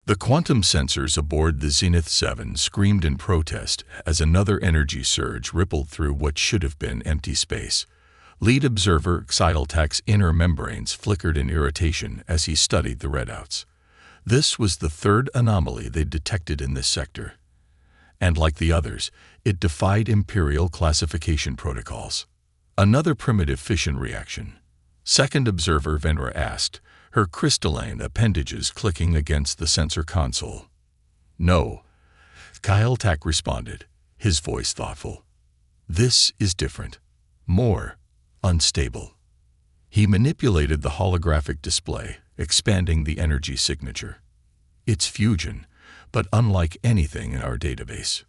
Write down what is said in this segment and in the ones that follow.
The quantum sensors aboard the Zenith 7 screamed in protest as another energy surge rippled through what should have been empty space. Lead observer Xyltac's inner membranes flickered in irritation as he studied the readouts. This was the third anomaly they'd detected in this sector. And like the others, it defied Imperial classification protocols. Another primitive fission reaction. Second observer Venra asked, her crystalline appendages clicking against the sensor console. No, Xyltac responded, his voice thoughtful. This is different. More unstable. He manipulated the holographic display, expanding the energy signature. It's fusion, but unlike anything in our database.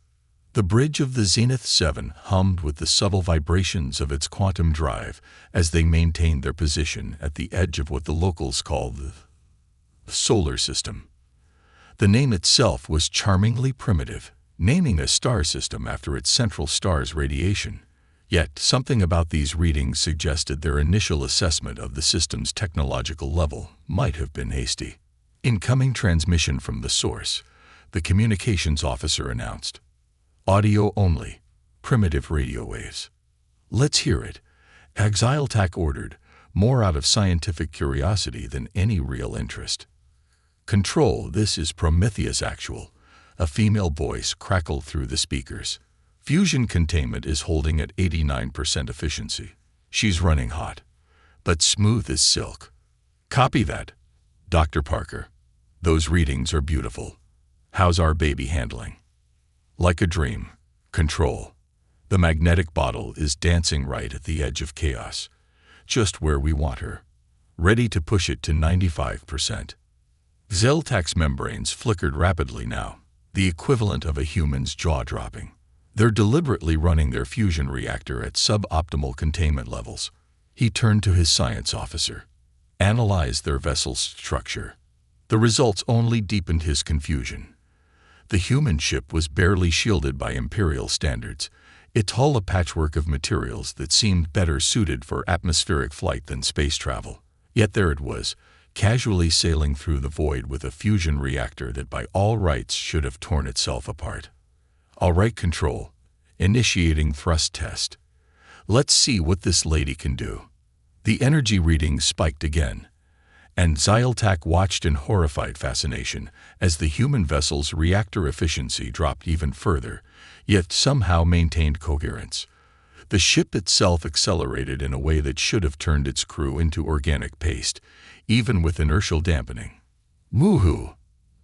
The bridge of the Zenith 7 hummed with the subtle vibrations of its quantum drive as they maintained their position at the edge of what the locals call the solar system. The name itself was charmingly primitive, naming a star system after its central star's radiation. Yet something about these readings suggested their initial assessment of the system's technological level might have been hasty. Incoming transmission from the source, the communications officer announced. Audio only, primitive radio waves. Let's hear it, Xyltac ordered, more out of scientific curiosity than any real interest. Control, this is Prometheus Actual, a female voice crackled through the speakers. Fusion containment is holding at 89% efficiency. She's running hot, but smooth as silk. Copy that, Dr. Parker. Those readings are beautiful. How's our baby handling? Like a dream. Control. The magnetic bottle is dancing right at the edge of chaos, just where we want her, ready to push it to 95%. Xyltac's membranes flickered rapidly now, the equivalent of a human's jaw dropping. They're deliberately running their fusion reactor at suboptimal containment levels. He turned to his science officer. Analyze their vessel's structure. The results only deepened his confusion. The human ship was barely shielded by Imperial standards, its hull a patchwork of materials that seemed better suited for atmospheric flight than space travel. Yet there it was, casually sailing through the void with a fusion reactor that by all rights should have torn itself apart. All right, Control. Initiating thrust test. Let's see what this lady can do. The energy readings spiked again, and Xyltac watched in horrified fascination as the human vessel's reactor efficiency dropped even further, yet somehow maintained coherence. The ship itself accelerated in a way that should have turned its crew into organic paste, even with inertial dampening. Woohoo!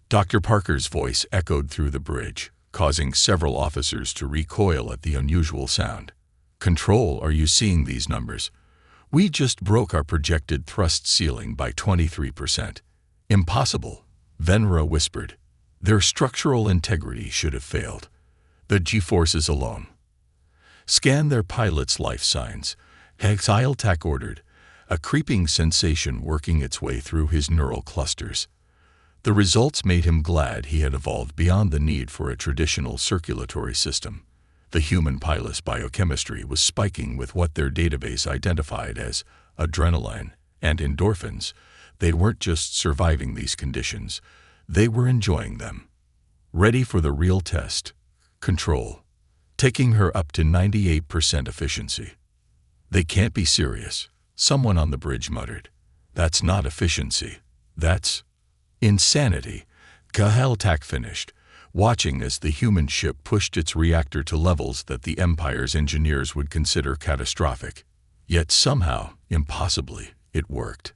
Dr. Parker's voice echoed through the bridge, causing several officers to recoil at the unusual sound. Control, are you seeing these numbers? We just broke our projected thrust ceiling by 23%. Impossible, Venra whispered. Their structural integrity should have failed. The G-forces alone. Scan their pilot's life signs, Xyltac ordered, a creeping sensation working its way through his neural clusters. The results made him glad he had evolved beyond the need for a traditional circulatory system. The human pilot's biochemistry was spiking with what their database identified as adrenaline and endorphins. They weren't just surviving these conditions, they were enjoying them. Ready for the real test. Control. Taking her up to 98% efficiency. They can't be serious, someone on the bridge muttered. That's not efficiency. That's insanity. Xyltac finished, watching as the human ship pushed its reactor to levels that the Empire's engineers would consider catastrophic. Yet somehow, impossibly, it worked.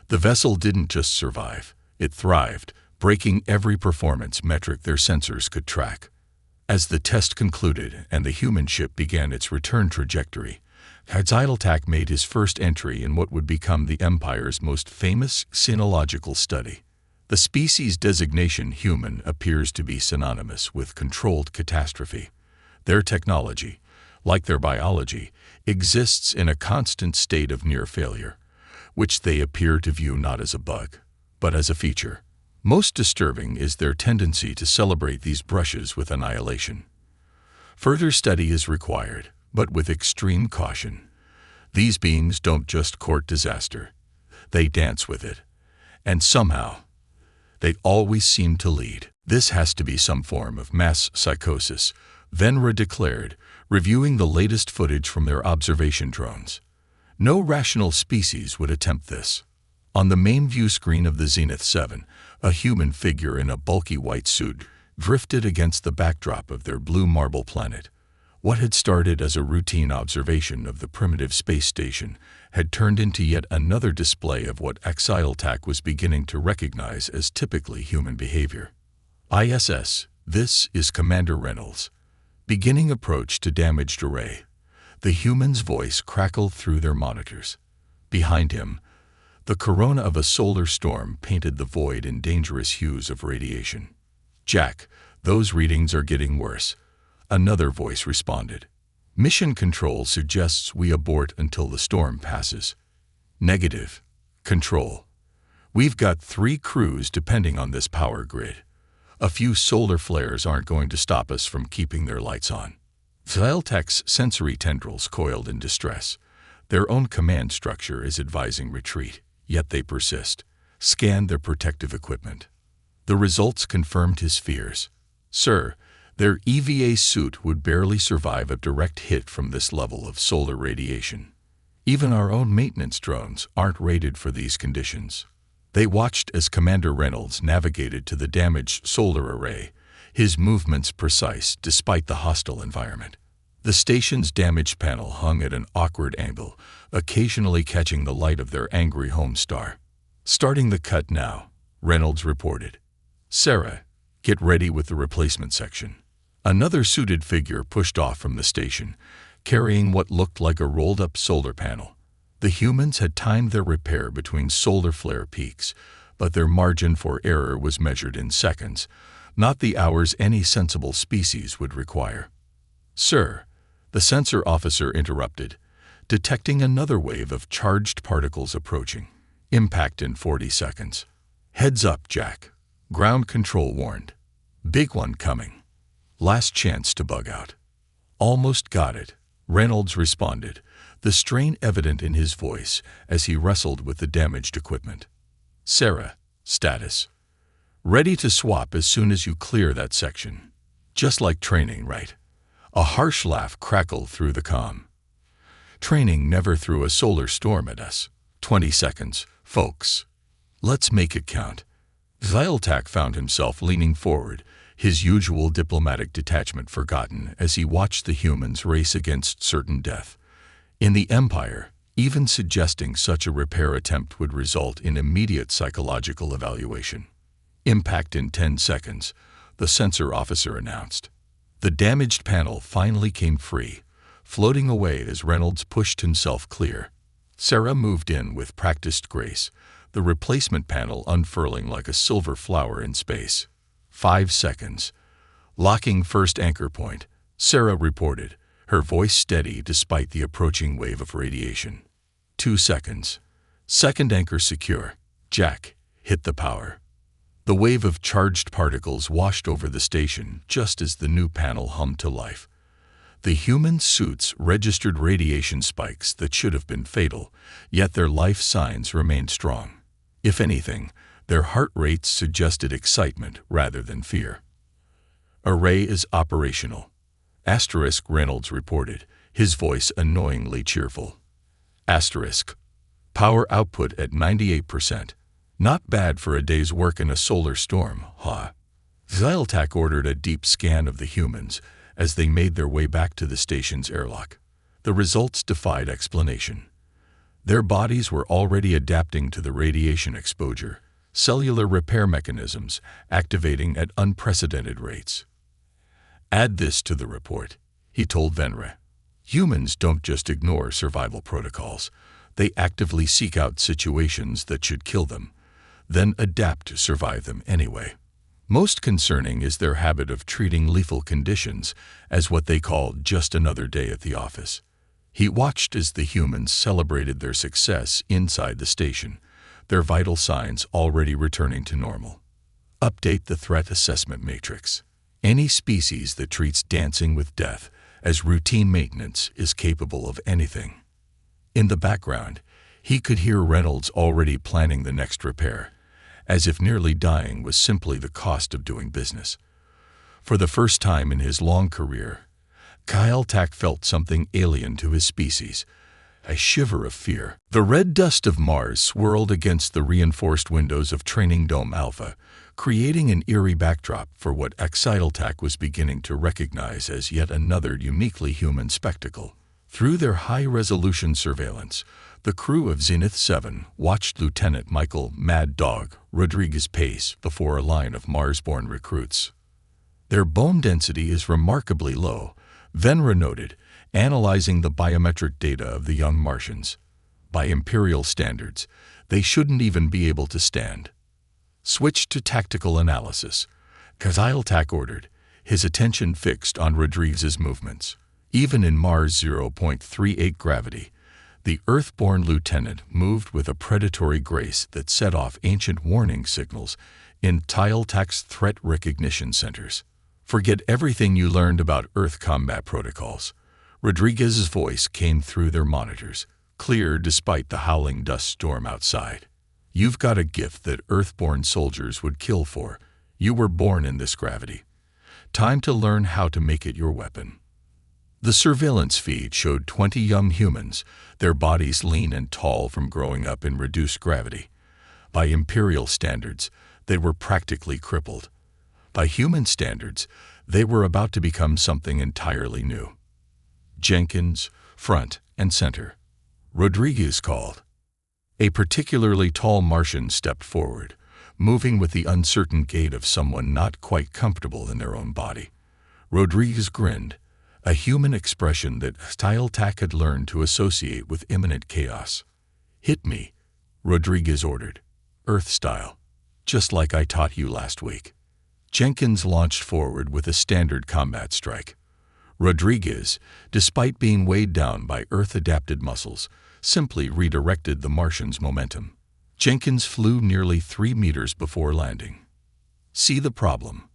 The vessel didn't just survive, it thrived, breaking every performance metric their sensors could track. As the test concluded and the human ship began its return trajectory, Xyltac made his first entry in what would become the Empire's most famous sinological study. The species designation human appears to be synonymous with controlled catastrophe. Their technology, like their biology, exists in a constant state of near failure, which they appear to view not as a bug, but as a feature. Most disturbing is their tendency to celebrate these brushes with annihilation. Further study is required, but with extreme caution. These beings don't just court disaster, they dance with it. And somehow, They always seem to lead. This has to be some form of mass psychosis, Venra declared, reviewing the latest footage from their observation drones. No rational species would attempt this. On the main view screen of the Zenith 7, a human figure in a bulky white suit drifted against the backdrop of their blue marble planet. What had started as a routine observation of the primitive space station had turned into yet another display of what HFY was beginning to recognize as typically human behavior. ISS, this is Commander Reynolds. Beginning approach to damaged array. The human's voice crackled through their monitors. Behind him, the corona of a solar storm painted the void in dangerous hues of radiation. Jack, those readings are getting worse. Another voice responded. Mission Control suggests we abort until the storm passes. Negative. Control. We've got 3 crews depending on this power grid. A few solar flares aren't going to stop us from keeping their lights on. Galactic's sensory tendrils coiled in distress. Their own command structure is advising retreat, yet they persist. Scan their protective equipment. The results confirmed his fears. Sir, their EVA suit would barely survive a direct hit from this level of solar radiation. Even our own maintenance drones aren't rated for these conditions. They watched as Commander Reynolds navigated to the damaged solar array, his movements precise despite the hostile environment. The station's damaged panel hung at an awkward angle, occasionally catching the light of their angry home star. Starting the cut now, Reynolds reported. Sarah, get ready with the replacement section. Another suited figure pushed off from the station, carrying what looked like a rolled-up solar panel. The humans had timed their repair between solar flare peaks, but their margin for error was measured in seconds, not the hours any sensible species would require. Sir, the sensor officer interrupted, detecting another wave of charged particles approaching. Impact in 40 seconds. Heads up, Jack. Ground control warned. Big one coming. Last chance to bug out. Almost got it, Reynolds responded, the strain evident in his voice as he wrestled with the damaged equipment. Sarah, status. Ready to swap as soon as you clear that section. Just like training, right? A harsh laugh crackled through the comm. Training never threw a solar storm at us. 20 seconds, folks. Let's make it count. Galactic found himself leaning forward, his usual diplomatic detachment forgotten as he watched the humans race against certain death. In the Empire, even suggesting such a repair attempt would result in immediate psychological evaluation. Impact in 10 seconds, the sensor officer announced. The damaged panel finally came free, floating away as Reynolds pushed himself clear. Sarah moved in with practiced grace, the replacement panel unfurling like a silver flower in space. 5 seconds. Locking first anchor point, Sarah reported, her voice steady despite the approaching wave of radiation. 2 seconds. Second anchor secure. Jack, hit the power. The wave of charged particles washed over the station just as the new panel hummed to life. The human suits registered radiation spikes that should have been fatal, yet their life signs remained strong. If anything, their heart rates suggested excitement rather than fear. Array is operational. Asterisk, Reynolds reported, his voice annoyingly cheerful. Asterisk. Power output at 98%. Not bad for a day's work in a solar storm, huh? Galactic ordered a deep scan of the humans as they made their way back to the station's airlock. The results defied explanation. Their bodies were already adapting to the radiation exposure, cellular repair mechanisms activating at unprecedented rates. Add this to the report, he told Venra. Humans don't just ignore survival protocols. They actively seek out situations that should kill them, then adapt to survive them anyway. Most concerning is their habit of treating lethal conditions as what they call just another day at the office. He watched as the humans celebrated their success inside the station, their vital signs already returning to normal. Update the threat assessment matrix. Any species that treats dancing with death as routine maintenance is capable of anything. In the background, he could hear Reynolds already planning the next repair, as if nearly dying was simply the cost of doing business. For the first time in his long career, Galactic felt something alien to his species, a shiver of fear. The red dust of Mars swirled against the reinforced windows of Training Dome Alpha, creating an eerie backdrop for what Galactic was beginning to recognize as yet another uniquely human spectacle. Through their high-resolution surveillance, the crew of Zenith 7 watched Lieutenant Michael "Mad Dog" Rodriguez pace before a line of Mars-born recruits. Their bone density is remarkably low, Venra noted, analyzing the biometric data of the young Martians. By Imperial standards, they shouldn't even be able to stand. Switch to tactical analysis, Galactic ordered, his attention fixed on Rodriguez's movements. Even in Mars 0.38 gravity, the Earth-born lieutenant moved with a predatory grace that set off ancient warning signals in Galactic's threat recognition centers. Forget everything you learned about Earth combat protocols. Rodriguez's voice came through their monitors, clear despite the howling dust storm outside. You've got a gift that Earth-born soldiers would kill for. You were born in this gravity. Time to learn how to make it your weapon. The surveillance feed showed 20 young humans, their bodies lean and tall from growing up in reduced gravity. By Imperial standards, they were practically crippled. By human standards, they were about to become something entirely new. Jenkins, front and center. Rodriguez called. A particularly tall Martian stepped forward, moving with the uncertain gait of someone not quite comfortable in their own body. Rodriguez grinned, a human expression that Galactic had learned to associate with imminent chaos. "Hit me," Rodriguez ordered, Earth style, "just like I taught you last week." Jenkins launched forward with a standard combat strike. Rodriguez, despite being weighed down by Earth-adapted muscles, simply redirected the Martian's momentum. Jenkins flew nearly 3 meters before landing. "See the problem?"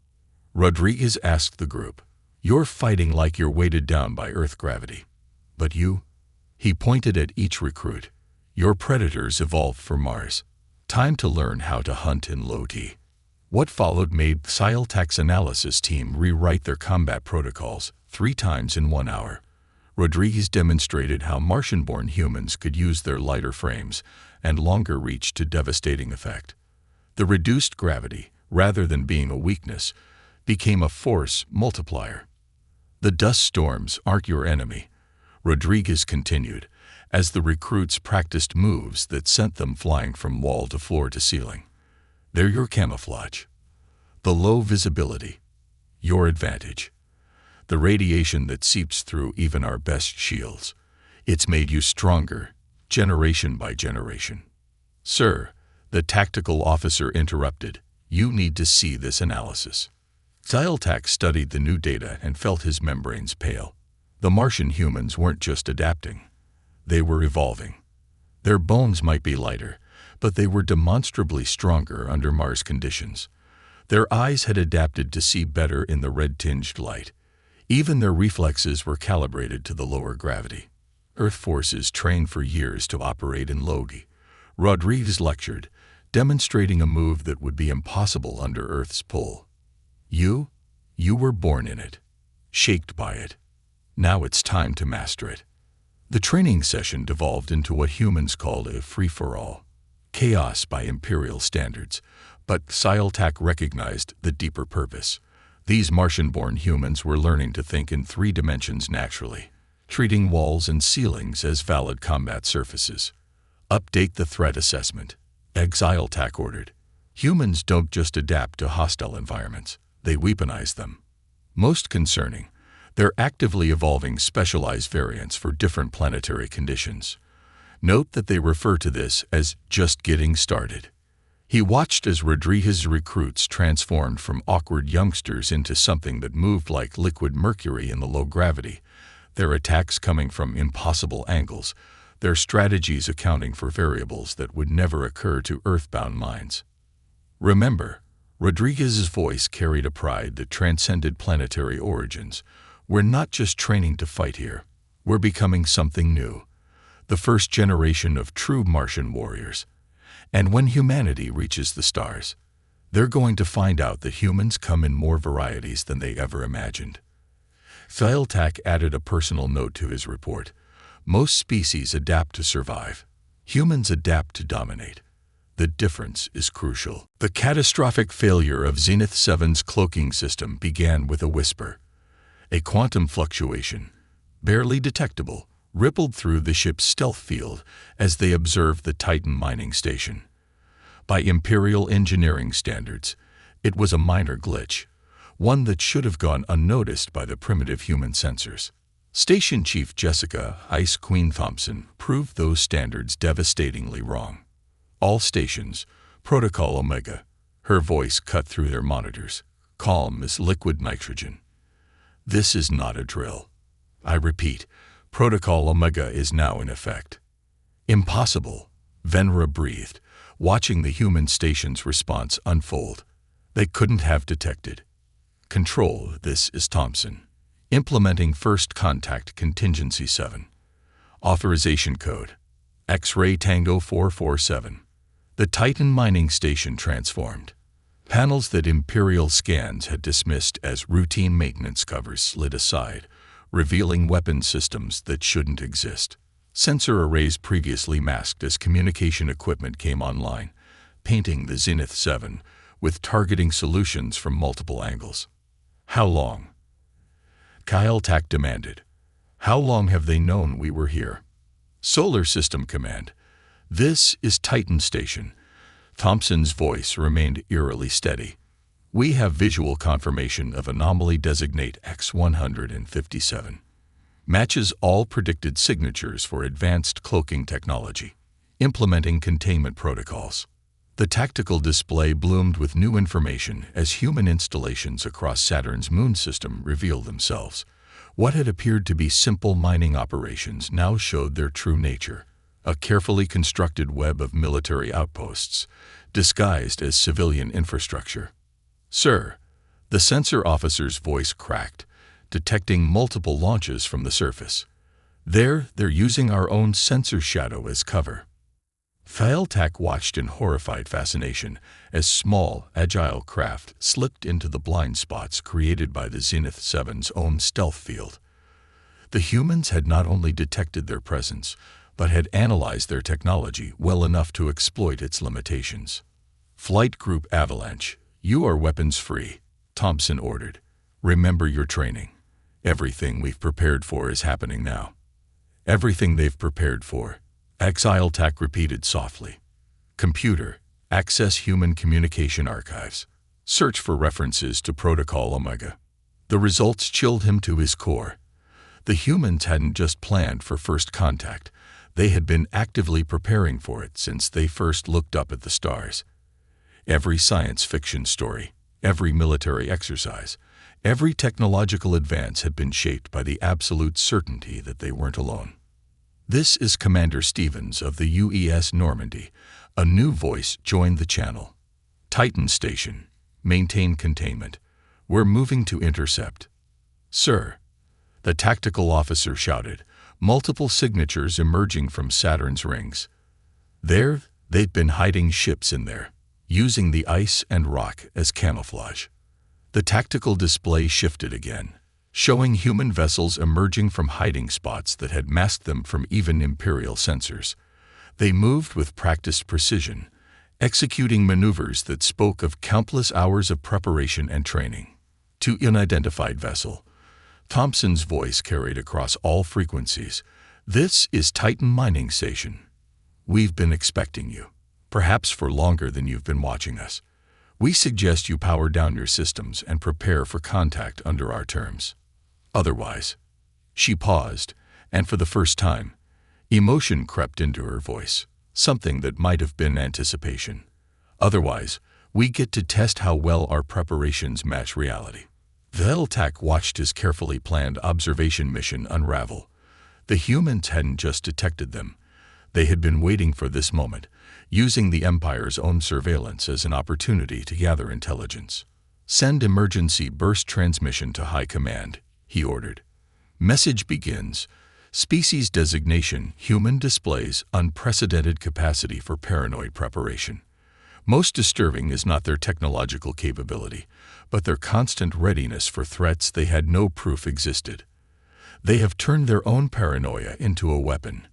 Rodriguez asked the group. "You're fighting like you're weighted down by Earth gravity. But you?" He pointed at each recruit. "Your predators evolved for Mars. Time to learn how to hunt in low T." What followed made Galactic's analysis team rewrite their combat protocols 3 times in 1 hour. Rodriguez demonstrated how Martian-born humans could use their lighter frames and longer reach to devastating effect. The reduced gravity, rather than being a weakness, became a force multiplier. "The dust storms aren't your enemy," Rodriguez continued, as the recruits practiced moves that sent them flying from wall to floor to ceiling. "They're your camouflage. The low visibility, your advantage. The radiation that seeps through even our best shields. It's made you stronger, generation by generation." "Sir," the tactical officer interrupted, "you need to see this analysis." Galactic studied the new data and felt his membranes pale. The Martian humans weren't just adapting. They were evolving. Their bones might be lighter, but they were demonstrably stronger under Mars conditions. Their eyes had adapted to see better in the red-tinged light. Even their reflexes were calibrated to the lower gravity. Earth forces trained for years to operate in low G. Rodriguez lectured, demonstrating a move that would be impossible under Earth's pull. You were born in it, shaped by it. Now it's time to master it." The training session devolved into what humans called a free-for-all. Chaos by Imperial standards, but Galactic recognized the deeper purpose. These Martian-born humans were learning to think in 3 dimensions naturally, treating walls and ceilings as valid combat surfaces. "Update the threat assessment," Galactic ordered. "Humans don't just adapt to hostile environments, they weaponize them. Most concerning, they're actively evolving specialized variants for different planetary conditions. Note that they refer to this as just getting started." He watched as Rodriguez's recruits transformed from awkward youngsters into something that moved like liquid mercury in the low gravity, their attacks coming from impossible angles, their strategies accounting for variables that would never occur to Earthbound minds. "Remember," Rodriguez's voice carried a pride that transcended planetary origins, "we're not just training to fight here. We're becoming something new. The first generation of true Martian warriors." And when humanity reaches the stars, they're going to find out that humans come in more varieties than they ever imagined. Galactic added a personal note to his report. Most species adapt to survive. Humans adapt to dominate. The difference is crucial. The catastrophic failure of Zenith 7's cloaking system began with a whisper. A quantum fluctuation, barely detectable, rippled through the ship's stealth field as they observed the Titan mining station. By Imperial engineering standards, it was a minor glitch, one that should have gone unnoticed by the primitive human sensors. Station Chief Jessica Ice Queen Thompson proved those standards devastatingly wrong. All stations, Protocol Omega. Her voice cut through their monitors, calm as liquid nitrogen. This is not a drill. I repeat, Protocol Omega is now in effect. Impossible, Venra breathed, watching the human station's response unfold. They couldn't have detected. Control, this is Thompson. Implementing First Contact Contingency 7. Authorization Code, X-Ray Tango 447. The Titan mining station transformed. Panels that Imperial scans had dismissed as routine maintenance covers slid aside, revealing weapon systems that shouldn't exist. Sensor arrays previously masked as communication equipment came online, painting the Zenith 7 with targeting solutions from multiple angles. How long? Galactic demanded. How long have they known we were here? Solar System Command. This is Titan Station. Thompson's voice remained eerily steady. We have visual confirmation of anomaly designate X-157. Matches all predicted signatures for advanced cloaking technology. Implementing containment protocols. The tactical display bloomed with new information as human installations across Saturn's moon system revealed themselves. What had appeared to be simple mining operations now showed their true nature. A carefully constructed web of military outposts, disguised as civilian infrastructure. Sir, the sensor officer's voice cracked, detecting multiple launches from the surface. They're using our own sensor shadow as cover. Galactic watched in horrified fascination as small, agile craft slipped into the blind spots created by the Zenith 7's own stealth field. The humans had not only detected their presence, but had analyzed their technology well enough to exploit its limitations. Flight Group Avalanche, you are weapons-free, Thompson ordered. Remember your training. Everything we've prepared for is happening now. Everything they've prepared for, Galactic repeated softly. Computer, access human communication archives. Search for references to Protocol Omega. The results chilled him to his core. The humans hadn't just planned for first contact. They had been actively preparing for it since they first looked up at the stars. Every science fiction story, every military exercise, every technological advance had been shaped by the absolute certainty that they weren't alone. This is Commander Stevens of the UES Normandy. A new voice joined the channel. Titan Station. Maintain containment. We're moving to intercept. Sir, the tactical officer shouted, multiple signatures emerging from Saturn's rings. They'd been hiding ships in there, using the ice and rock as camouflage. The tactical display shifted again, showing human vessels emerging from hiding spots that had masked them from even Imperial sensors. They moved with practiced precision, executing maneuvers that spoke of countless hours of preparation and training. To unidentified vessel, Thompson's voice carried across all frequencies. This is Titan Mining Station. We've been expecting you, perhaps for longer than you've been watching us. We suggest you power down your systems and prepare for contact under our terms. Otherwise, she paused, and for the first time, emotion crept into her voice, something that might have been anticipation. Otherwise, we get to test how well our preparations match reality. Galactic watched his carefully planned observation mission unravel. The humans hadn't just detected them. They had been waiting for this moment, using the Empire's own surveillance as an opportunity to gather intelligence. Send emergency burst transmission to High Command, he ordered. Message begins. Species designation: human displays unprecedented capacity for paranoid preparation. Most disturbing is not their technological capability, but their constant readiness for threats they had no proof existed. They have turned their own paranoia into a weapon,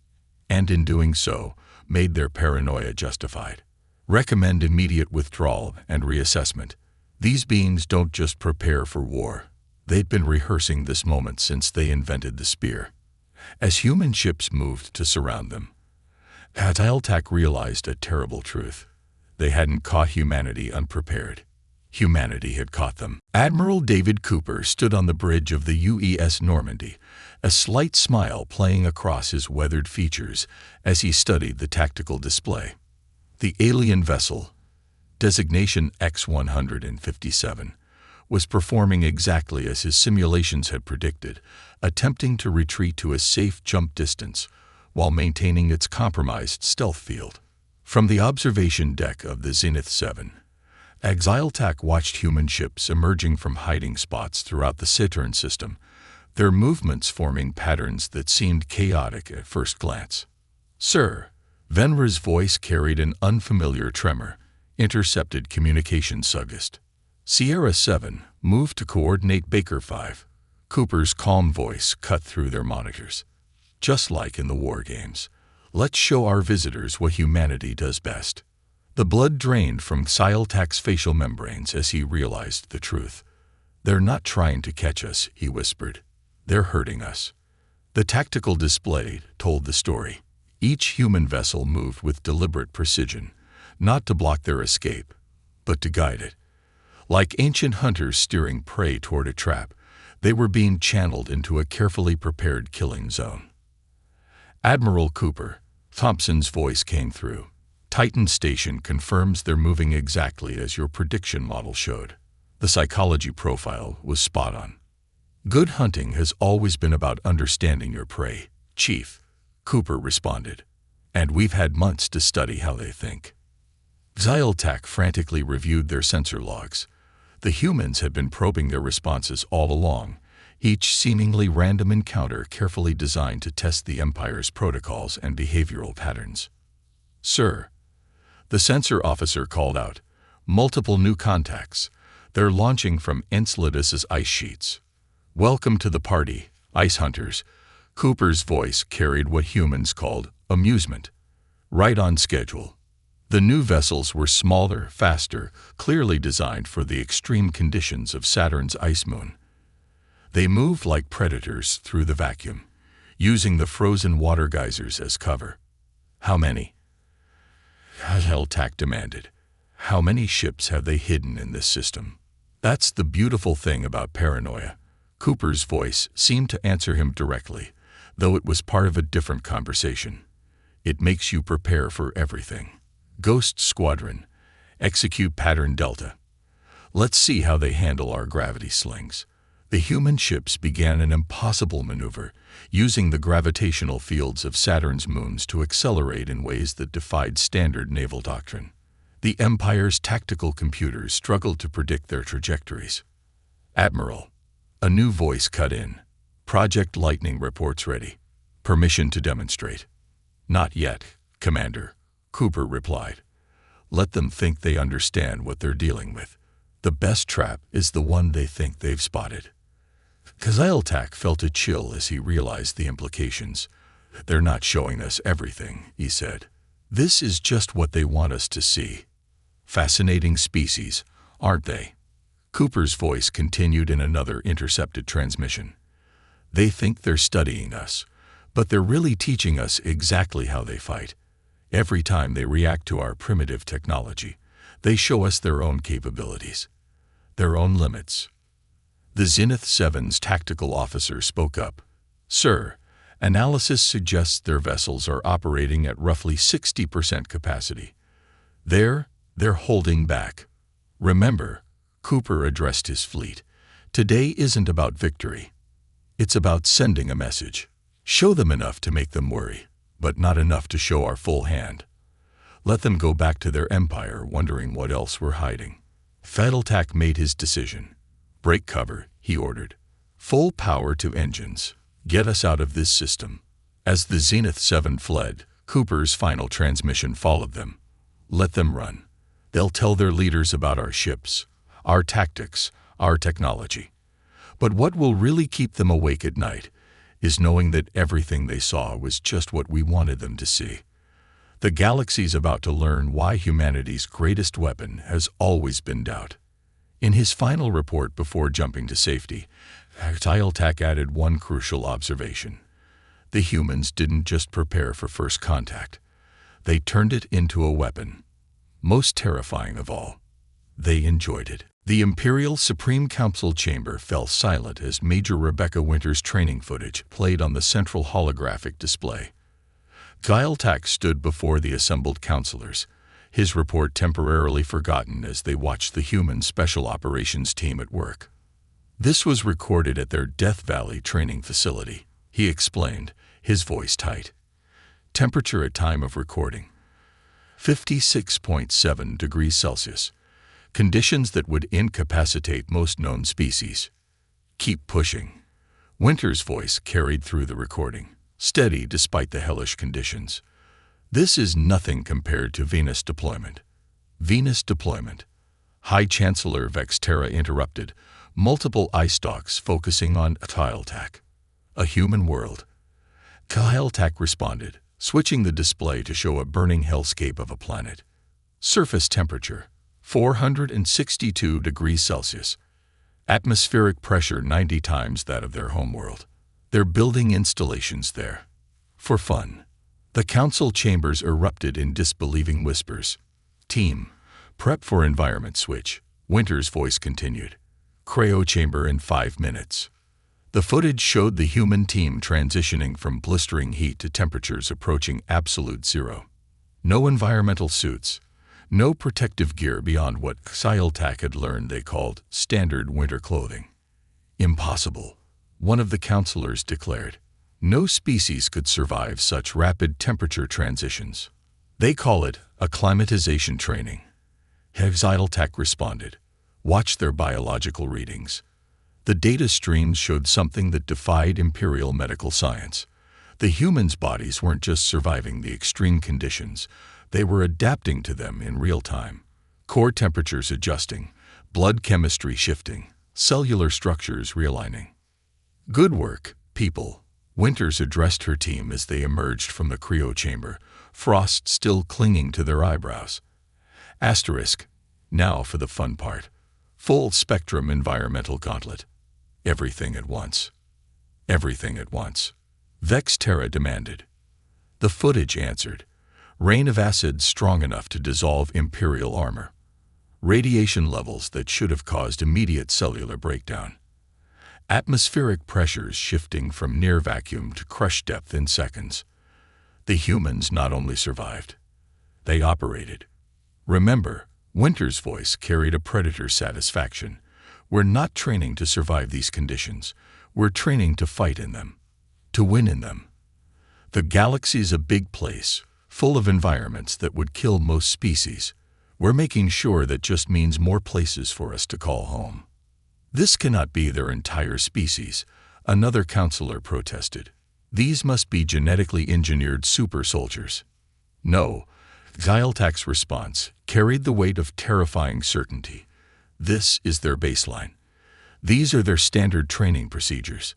and in doing so, made their paranoia justified. Recommend immediate withdrawal and reassessment. These beings don't just prepare for war. They'd been rehearsing this moment since they invented the spear. As human ships moved to surround them, Galactic realized a terrible truth. They hadn't caught humanity unprepared. Humanity had caught them. Admiral David Cooper stood on the bridge of the UES Normandy, a slight smile playing across his weathered features as he studied the tactical display. The alien vessel, designation X-157, was performing exactly as his simulations had predicted, attempting to retreat to a safe jump distance while maintaining its compromised stealth field. From the observation deck of the Zenith 7, Galactic watched human ships emerging from hiding spots throughout the Saturn system, their movements forming patterns that seemed chaotic at first glance. "Sir," Venra's voice carried an unfamiliar tremor, intercepted communication suggest. Sierra 7 moved to coordinate Baker 5. Cooper's calm voice cut through their monitors. "Just like in the war games, let's show our visitors what humanity does best." The blood drained from Galactic's facial membranes as he realized the truth. "They're not trying to catch us," he whispered. "They're hurting us." The tactical display told the story. Each human vessel moved with deliberate precision, not to block their escape, but to guide it. Like ancient hunters steering prey toward a trap, they were being channeled into a carefully prepared killing zone. "Admiral Cooper," Thompson's voice came through. "Titan Station confirms they're moving exactly as your prediction model showed." The psychology profile was spot on. "Good hunting has always been about understanding your prey, Chief," Cooper responded. "And we've had months to study how they think." Galactic frantically reviewed their sensor logs. The humans had been probing their responses all along, each seemingly random encounter carefully designed to test the Empire's protocols and behavioral patterns. "Sir," the sensor officer called out, "multiple new contacts. They're launching from Enceladus's ice sheets." "Welcome to the party, ice hunters." Cooper's voice carried what humans called amusement. "Right on schedule." The new vessels were smaller, faster, clearly designed for the extreme conditions of Saturn's ice moon. They moved like predators through the vacuum, using the frozen water geysers as cover. "How many?" Galactic demanded. "How many ships have they hidden in this system?" "That's the beautiful thing about paranoia." Cooper's voice seemed to answer him directly, though it was part of a different conversation. "It makes you prepare for everything. Ghost Squadron, execute Pattern Delta. Let's see how they handle our gravity slings." The human ships began an impossible maneuver, using the gravitational fields of Saturn's moons to accelerate in ways that defied standard naval doctrine. The Empire's tactical computers struggled to predict their trajectories. "Admiral," a new voice cut in. "Project Lightning reports ready. Permission to demonstrate." "Not yet, Commander," Cooper replied. "Let them think they understand what they're dealing with. The best trap is the one they think they've spotted." Galactic felt a chill as he realized the implications. "They're not showing us everything," he said. "This is just what they want us to see. Fascinating species, aren't they?" Cooper's voice continued in another intercepted transmission. "They think they're studying us, but they're really teaching us exactly how they fight. Every time they react to our primitive technology, they show us their own capabilities, their own limits." The Zenith 7's tactical officer spoke up. "Sir, analysis suggests their vessels are operating at roughly 60% capacity. They're holding back. Remember," Cooper addressed his fleet, "today isn't about victory. It's about sending a message. Show them enough to make them worry, but not enough to show our full hand. Let them go back to their empire wondering what else we're hiding." Galactic made his decision. "Break cover," he ordered. "Full power to engines. Get us out of this system. As the Zenith 7 fled, Cooper's final transmission followed them. Let them run. They'll tell their leaders about our ships, our tactics, our technology. But what will really keep them awake at night is knowing that everything they saw was just what we wanted them to see. The galaxy's about to learn why humanity's greatest weapon has always been doubt. In his final report before jumping to safety, Xyltac added one crucial observation. The humans didn't just prepare for first contact. They turned it into a weapon. Most terrifying of all, they enjoyed it. The Imperial Supreme Council chamber fell silent as Major Rebecca Winter's training footage played on the central holographic display. Xyltac stood before the assembled counselors, his report temporarily forgotten as they watched the human special operations team at work. This was recorded at their Death Valley training facility, he explained, his voice tight. Temperature at time of recording: 56.7 degrees Celsius. Conditions that would incapacitate most known species. Keep pushing. Winter's voice carried through the recording, steady despite the hellish conditions. This is nothing compared to Venus deployment. Venus deployment. High Chancellor Vexterra interrupted, multiple eye stalks focusing on Xyltac. A human world. Xyltac responded, switching the display to show a burning hellscape of a planet. Surface temperature: 462 degrees Celsius. Atmospheric pressure 90 times that of their homeworld. They're building installations there. For fun. The council chambers erupted in disbelieving whispers. Team, prep for environment switch, Winter's voice continued. Cryo chamber in 5 minutes. The footage showed the human team transitioning from blistering heat to temperatures approaching absolute zero. No environmental suits. No protective gear beyond what Xyltac had learned they called standard winter clothing. Impossible, one of the counselors declared. No species could survive such rapid temperature transitions. They call it acclimatization training. Xyltac responded. Watch their biological readings. The data streams showed something that defied imperial medical science. The humans' bodies weren't just surviving the extreme conditions, they were adapting to them in real time. Core temperatures adjusting, blood chemistry shifting, cellular structures realigning. Good work, people. Winters addressed her team as they emerged from the cryo chamber, frost still clinging to their eyebrows. Asterisk. Now for the fun part. Full spectrum environmental gauntlet. Everything at once. Everything at once. Vexterra demanded. The footage answered. Rain of acid strong enough to dissolve Imperial armor. Radiation levels that should have caused immediate cellular breakdown. Atmospheric pressures shifting from near vacuum to crush depth in seconds. The humans not only survived, they operated. Remember, Winter's voice carried a predator satisfaction. We're not training to survive these conditions. We're training to fight in them, to win in them. The galaxy's a big place, full of environments that would kill most species. We're making sure that just means more places for us to call home. This cannot be their entire species, another counselor protested. These must be genetically engineered super soldiers. No, Xyltac's response carried the weight of terrifying certainty. This is their baseline. These are their standard training procedures.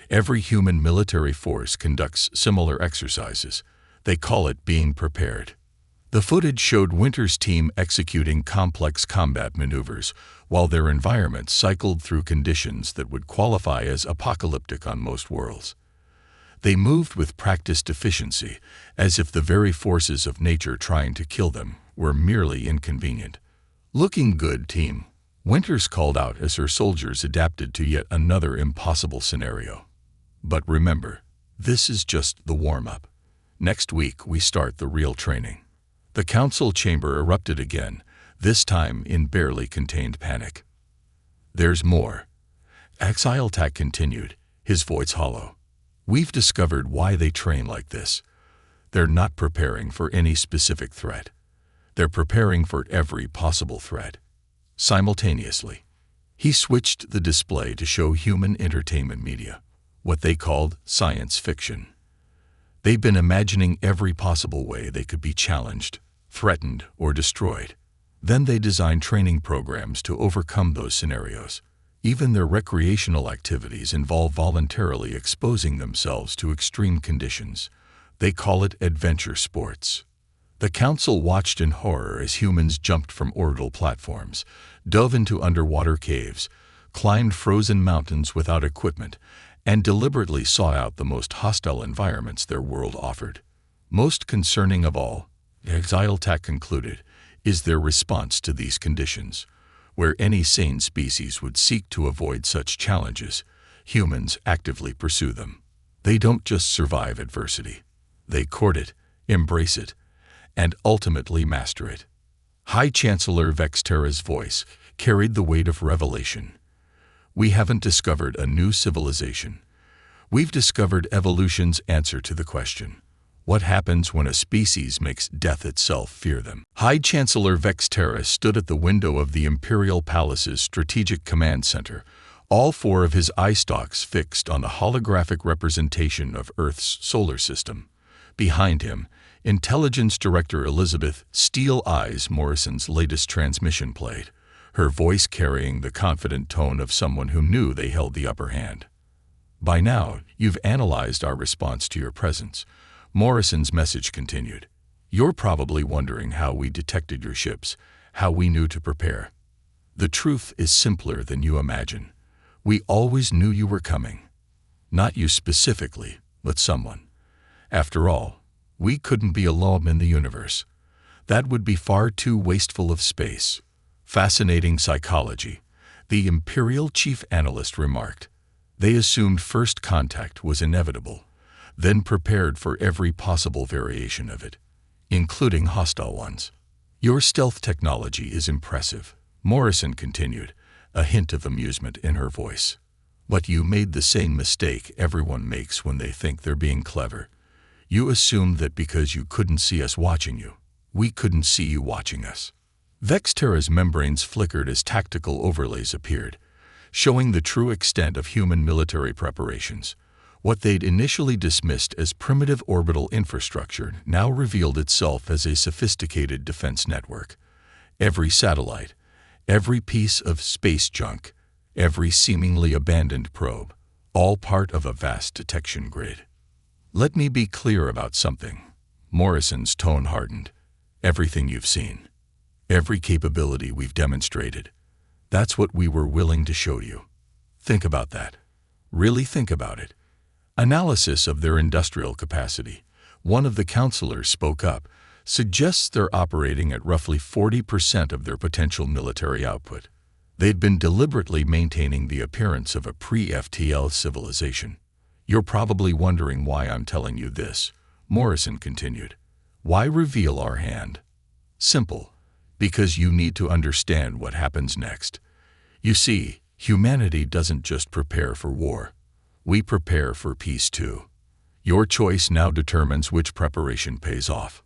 Every human military force conducts similar exercises. They call it being prepared. The footage showed Winter's team executing complex combat maneuvers while their environment cycled through conditions that would qualify as apocalyptic on most worlds. They moved with practiced efficiency, as if the very forces of nature trying to kill them were merely inconvenient. Looking good, team, Winters called out as her soldiers adapted to yet another impossible scenario. But remember, this is just the warm-up. Next week we start the real training. The council chamber erupted again, this time in barely contained panic. There's more. Xyltac continued, his voice hollow. We've discovered why they train like this. They're not preparing for any specific threat. They're preparing for every possible threat. Simultaneously, he switched the display to show human entertainment media, what they called science fiction. They've been imagining every possible way they could be challenged, threatened, or destroyed. Then they design training programs to overcome those scenarios. Even their recreational activities involve voluntarily exposing themselves to extreme conditions. They call it adventure sports. The Council watched in horror as humans jumped from orbital platforms, dove into underwater caves, climbed frozen mountains without equipment, and deliberately sought out the most hostile environments their world offered. Most concerning of all, Exiletac concluded, is their response to these conditions. Where any sane species would seek to avoid such challenges, humans actively pursue them. They don't just survive adversity. They court it, embrace it, and ultimately master it. High Chancellor Vexterra's voice carried the weight of revelation. We haven't discovered a new civilization. We've discovered evolution's answer to the question, what happens when a species makes death itself fear them? High Chancellor Vexterra stood at the window of the Imperial Palace's Strategic Command Center, all four of his eye stalks fixed on the holographic representation of Earth's solar system. Behind him, Intelligence Director Elizabeth "Steel Eyes" Morrison's latest transmission played, her voice carrying the confident tone of someone who knew they held the upper hand. By now, you've analyzed our response to your presence. Morrison's message continued. You're probably wondering how we detected your ships, how we knew to prepare. The truth is simpler than you imagine. We always knew you were coming. Not you specifically, but someone. After all, we couldn't be alone in the universe. That would be far too wasteful of space. Fascinating psychology, the Imperial Chief Analyst remarked. They assumed first contact was inevitable, then prepared for every possible variation of it, including hostile ones. Your stealth technology is impressive, Morrison continued, a hint of amusement in her voice. But you made the same mistake everyone makes when they think they're being clever. You assumed that because you couldn't see us watching you, we couldn't see you watching us. Vexterra's membranes flickered as tactical overlays appeared, showing the true extent of human military preparations. What they'd initially dismissed as primitive orbital infrastructure now revealed itself as a sophisticated defense network. Every satellite, every piece of space junk, every seemingly abandoned probe, all part of a vast detection grid. Let me be clear about something. Morrison's tone hardened. Everything you've seen, every capability we've demonstrated, that's what we were willing to show you. Think about that. Really think about it. Analysis of their industrial capacity, one of the counselors spoke up, suggests they're operating at roughly 40% of their potential military output. They'd been deliberately maintaining the appearance of a pre-FTL civilization. You're probably wondering why I'm telling you this, Morrison continued. Why reveal our hand? Simple. Because you need to understand what happens next. You see, humanity doesn't just prepare for war. We prepare for peace too. Your choice now determines which preparation pays off.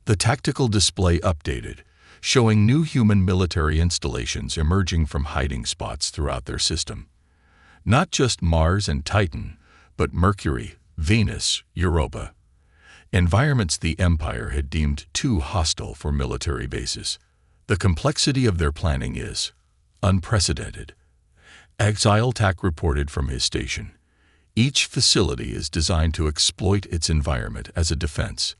The tactical display updated, showing new human military installations emerging from hiding spots throughout their system. Not just Mars and Titan, but Mercury, Venus, Europa. Environments the Empire had deemed too hostile for military bases. The complexity of their planning is unprecedented. Exiletac reported from his station. Each facility is designed to exploit its environment as a defense.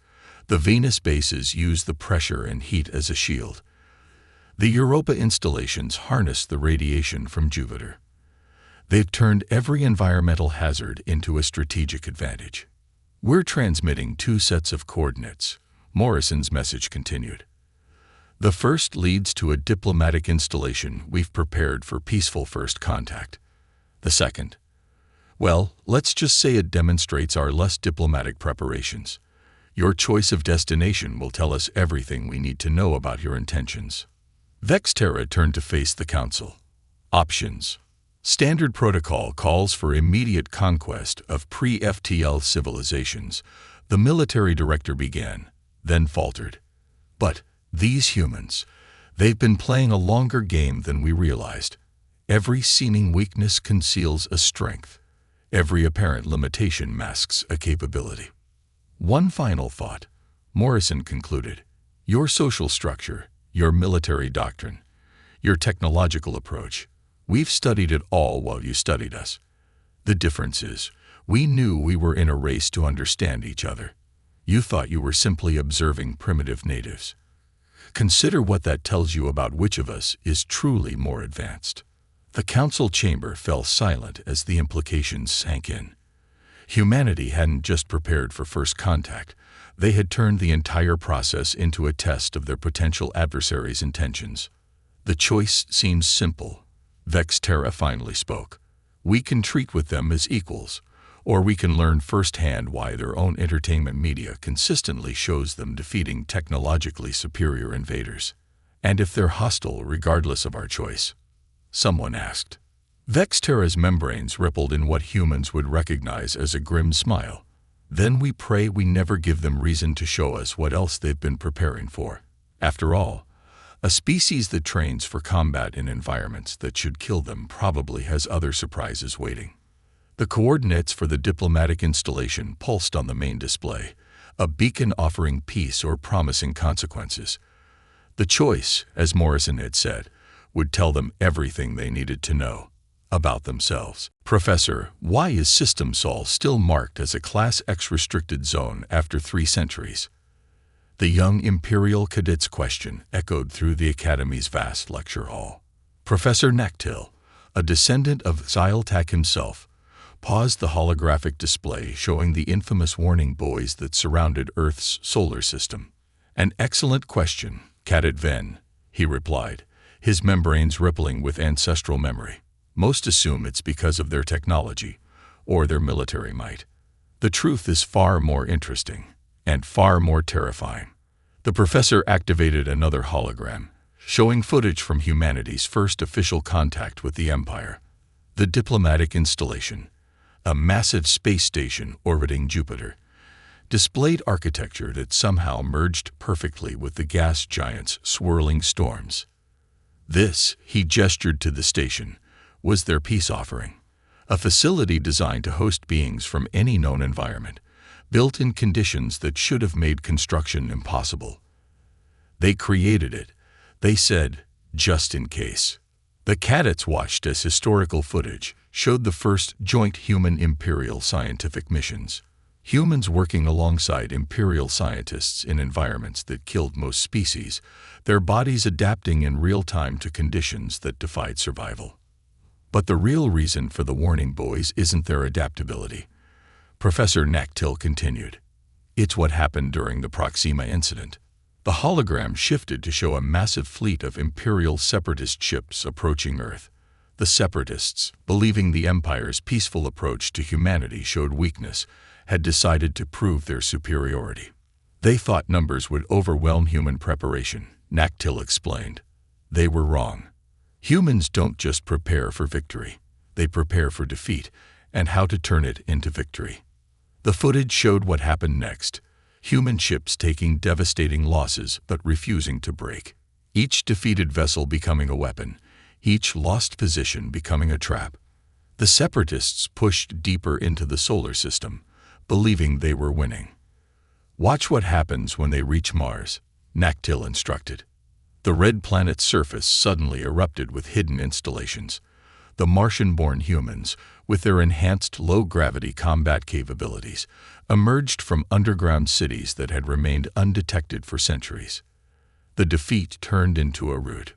The Venus bases use the pressure and heat as a shield. The Europa installations harness the radiation from Jupiter. They've turned every environmental hazard into a strategic advantage. We're transmitting two sets of coordinates, Morrison's message continued. The first leads to a diplomatic installation we've prepared for peaceful first contact. The second, well, let's just say it demonstrates our less diplomatic preparations. Your choice of destination will tell us everything we need to know about your intentions. Vexterra turned to face the Council. Options. Standard protocol calls for immediate conquest of pre-FTL civilizations. The military director began, then faltered. But these humans, they've been playing a longer game than we realized. Every seeming weakness conceals a strength. Every apparent limitation masks a capability. One final thought, Morrison concluded. Your social structure, your military doctrine, your technological approach, we've studied it all while you studied us. The difference is, we knew we were in a race to understand each other. You thought you were simply observing primitive natives. Consider what that tells you about which of us is truly more advanced. The council chamber fell silent as the implications sank in. Humanity hadn't just prepared for first contact, they had turned the entire process into a test of their potential adversaries' intentions. The choice seems simple. Vexterra finally spoke. We can treat with them as equals, or we can learn firsthand why their own entertainment media consistently shows them defeating technologically superior invaders. And if they're hostile regardless of our choice? Someone asked. Vexterra's membranes rippled in what humans would recognize as a grim smile. Then we pray we never give them reason to show us what else they've been preparing for. After all, a species that trains for combat in environments that should kill them probably has other surprises waiting. The coordinates for the diplomatic installation pulsed on the main display, a beacon offering peace or promising consequences. The choice, as Morrison had said, would tell them everything they needed to know about themselves. Professor, why is System Sol still marked as a Class X restricted zone after 3 centuries? The young Imperial cadet's question echoed through the Academy's vast lecture hall. Professor Nactil, a descendant of Xyltak himself, paused the holographic display showing the infamous warning buoys that surrounded Earth's solar system. An excellent question, Cadet Ven, he replied, his membranes rippling with ancestral memory. Most assume it's because of their technology or their military might. The truth is far more interesting and far more terrifying. The professor activated another hologram, showing footage from humanity's first official contact with the Empire. The diplomatic installation, a massive space station orbiting Jupiter, displayed architecture that somehow merged perfectly with the gas giant's swirling storms. This, he gestured to the station, was their peace offering, a facility designed to host beings from any known environment, built in conditions that should have made construction impossible. They created it, they said, just in case. The cadets watched as historical footage showed the first joint human-imperial scientific missions. Humans working alongside imperial scientists in environments that killed most species, their bodies adapting in real time to conditions that defied survival. But the real reason for the warning buoys isn't their adaptability. Professor Nactil continued. It's what happened during the Proxima incident. The hologram shifted to show a massive fleet of Imperial separatist ships approaching Earth. The separatists, believing the Empire's peaceful approach to humanity showed weakness, had decided to prove their superiority. They thought numbers would overwhelm human preparation, Nactil explained. They were wrong. Humans don't just prepare for victory, they prepare for defeat and how to turn it into victory. The footage showed what happened next, human ships taking devastating losses but refusing to break. Each defeated vessel becoming a weapon, each lost position becoming a trap. The separatists pushed deeper into the solar system, believing they were winning. Watch what happens when they reach Mars, Nactil instructed. The red planet's surface suddenly erupted with hidden installations. The Martian-born humans, with their enhanced low-gravity combat capabilities, emerged from underground cities that had remained undetected for centuries. The defeat turned into a rout.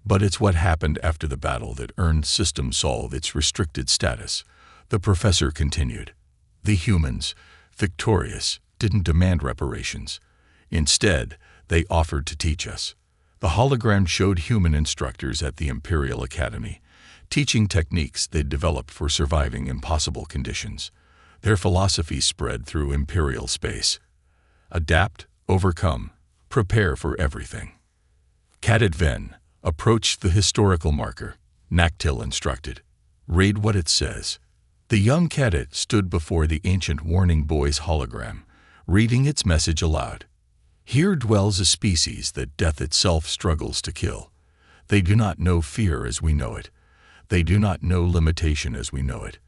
But it's what happened after the battle that earned System Sol its restricted status, the professor continued. The humans, victorious, didn't demand reparations. Instead, they offered to teach us. The hologram showed human instructors at the Imperial Academy, teaching techniques they'd developed for surviving impossible conditions. Their philosophy spread through Imperial space. Adapt, overcome, prepare for everything. Cadet Ven approached the historical marker, Nactil instructed. Read what it says. The young cadet stood before the ancient warning buoy's hologram, reading its message aloud. Here dwells a species that death itself struggles to kill. They do not know fear as we know it. They do not know limitation as we know it.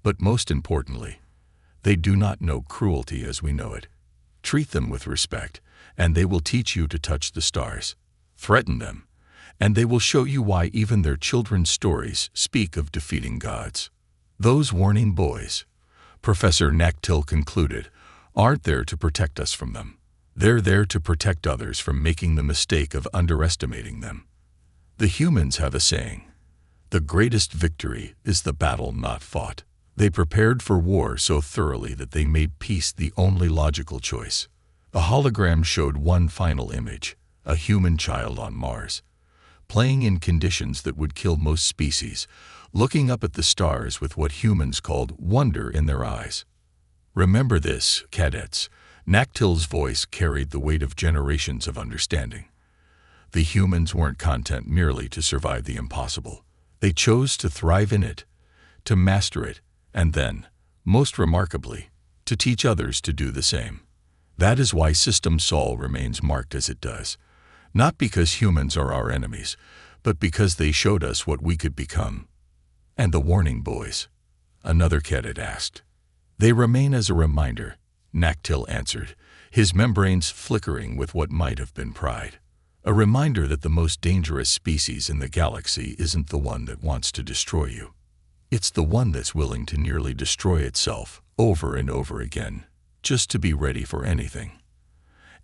But most importantly, they do not know cruelty as we know it. Treat them with respect, and they will teach you to touch the stars. Threaten them, and they will show you why even their children's stories speak of defeating gods. Those warning boys, Professor Naktil concluded, aren't there to protect us from them. They're there to protect others from making the mistake of underestimating them. The humans have a saying, "The greatest victory is the battle not fought." They prepared for war so thoroughly that they made peace the only logical choice. A hologram showed one final image, a human child on Mars, playing in conditions that would kill most species, looking up at the stars with what humans called wonder in their eyes. Remember this, cadets. Naktil's voice carried the weight of generations of understanding. The humans weren't content merely to survive the impossible. They chose to thrive in it, to master it, and then, most remarkably, to teach others to do the same. That is why System Sol remains marked as it does, not because humans are our enemies, but because they showed us what we could become. And the warning boys? Another cadet asked. They remain as a reminder, Naktil answered, his membranes flickering with what might have been pride. A reminder that the most dangerous species in the galaxy isn't the one that wants to destroy you. It's the one that's willing to nearly destroy itself over and over again, just to be ready for anything,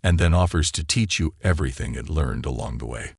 and then offers to teach you everything it learned along the way.